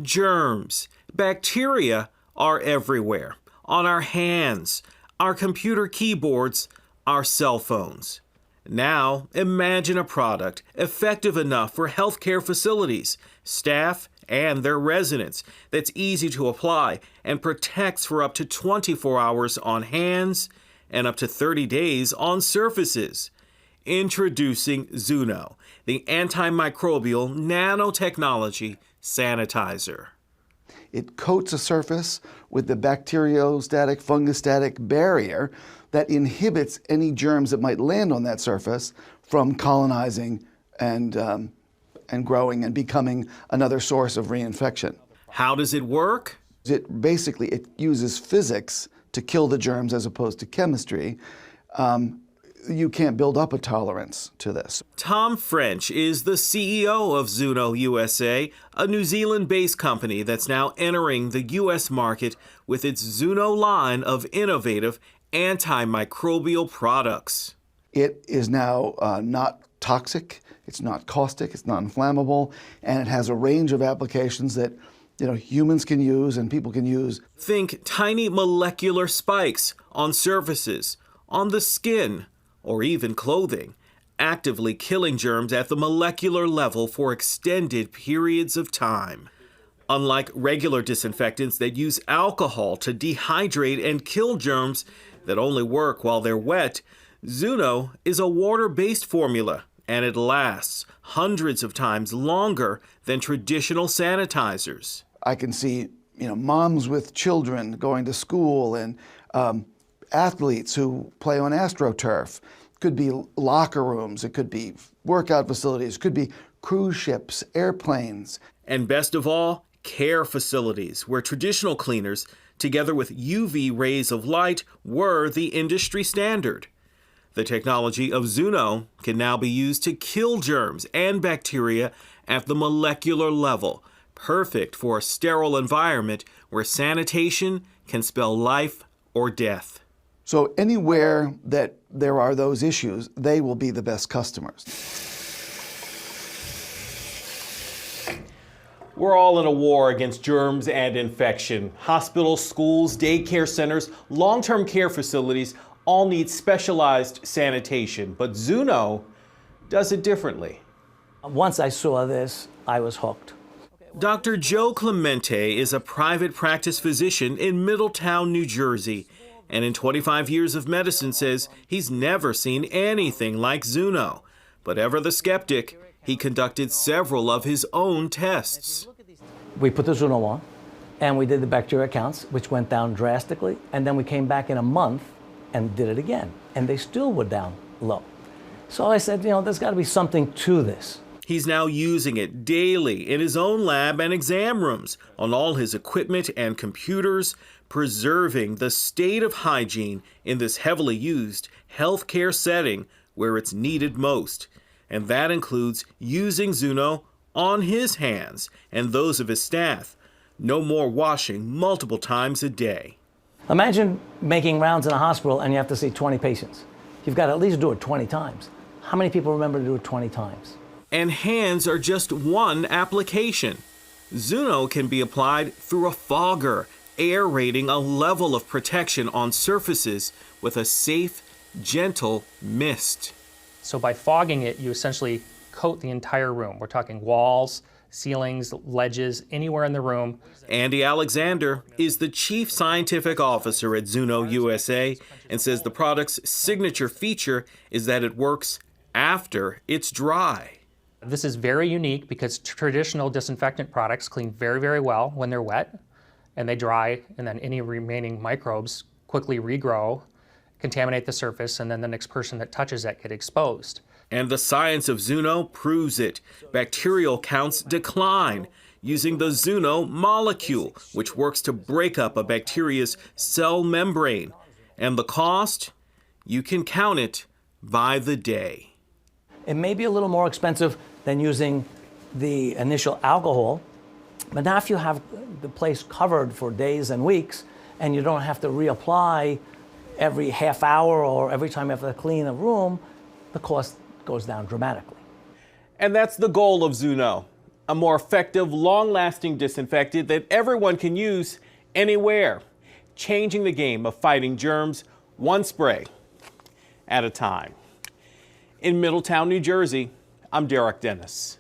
Germs, bacteria are everywhere, on our hands, our computer keyboards, our cell phones. Now, imagine a product effective enough for healthcare facilities, staff, and their residents that's easy to apply and protects for up to 24 hours on hands and up to 30 days on surfaces. Introducing Zoono, the antimicrobial nanotechnology sanitizer. It coats a surface with the bacteriostatic, fungostatic barrier that inhibits any germs that might land on that surface from colonizing and growing and becoming another source of reinfection. How does it work? It uses physics to kill the germs as opposed to chemistry. You can't build up a tolerance to this. Tom French is the CEO of Zoono USA, a New Zealand-based company that's now entering the U.S. market with its Zoono line of innovative antimicrobial products. It is now not toxic, it's not caustic, it's not inflammable, and it has a range of applications that humans can use and people can use. Think tiny molecular spikes on surfaces, on the skin, or even clothing, actively killing germs at the molecular level for extended periods of time. Unlike regular disinfectants that use alcohol to dehydrate and kill germs that only work while they're wet, Zoono is a water-based formula, and it lasts hundreds of times longer than traditional sanitizers. I can see moms with children going to school and athletes who play on AstroTurf. It could be locker rooms, it could be workout facilities, it could be cruise ships, airplanes. And best of all, care facilities where traditional cleaners, together with UV rays of light, were the industry standard. The technology of Zoono can now be used to kill germs and bacteria at the molecular level, perfect for a sterile environment where sanitation can spell life or death. So anywhere that there are those issues, they will be the best customers. We're all in a war against germs and infection. Hospitals, schools, daycare centers, long-term care facilities all need specialized sanitation, but Zoono does it differently. Once I saw this, I was hooked. Dr. Joe Clemente is a private practice physician in Middletown, New Jersey, and in 25 years of medicine says he's never seen anything like Zoono. But ever the skeptic, he conducted several of his own tests. We put the Zoono on, and we did the bacteria counts, which went down drastically, and then we came back in a month and did it again, and they still were down low. So I said, there's got to be something to this. He's now using it daily in his own lab and exam rooms, on all his equipment and computers, preserving the state of hygiene in this heavily used healthcare setting where it's needed most. And that includes using Zoono on his hands and those of his staff. No more washing multiple times a day. Imagine making rounds in a hospital and you have to see 20 patients. You've got to at least do it 20 times. How many people remember to do it 20 times? And hands are just one application. Zoono can be applied through a fogger, aerating a level of protection on surfaces with a safe, gentle mist. So by fogging it, you essentially coat the entire room. We're talking walls, ceilings, ledges, anywhere in the room. Andy Alexander is the Chief Scientific Officer at Zoono USA and says the product's signature feature is that it works after it's dry. This is very unique because traditional disinfectant products clean very, very well when they're wet and they dry, and then any remaining microbes quickly regrow, contaminate the surface, and then the next person that touches that get exposed. And the science of Zoono proves it. Bacterial counts decline using the Zoono molecule, which works to break up a bacteria's cell membrane. And the cost? You can count it by the day. It may be a little more expensive than using the initial alcohol, but now if you have the place covered for days and weeks and you don't have to reapply every half hour or every time you have to clean a room, the cost goes down dramatically. And that's the goal of Zoono. A more effective, long-lasting disinfectant that everyone can use anywhere, changing the game of fighting germs one spray at a time. In Middletown, New Jersey, I'm Derek Dennis.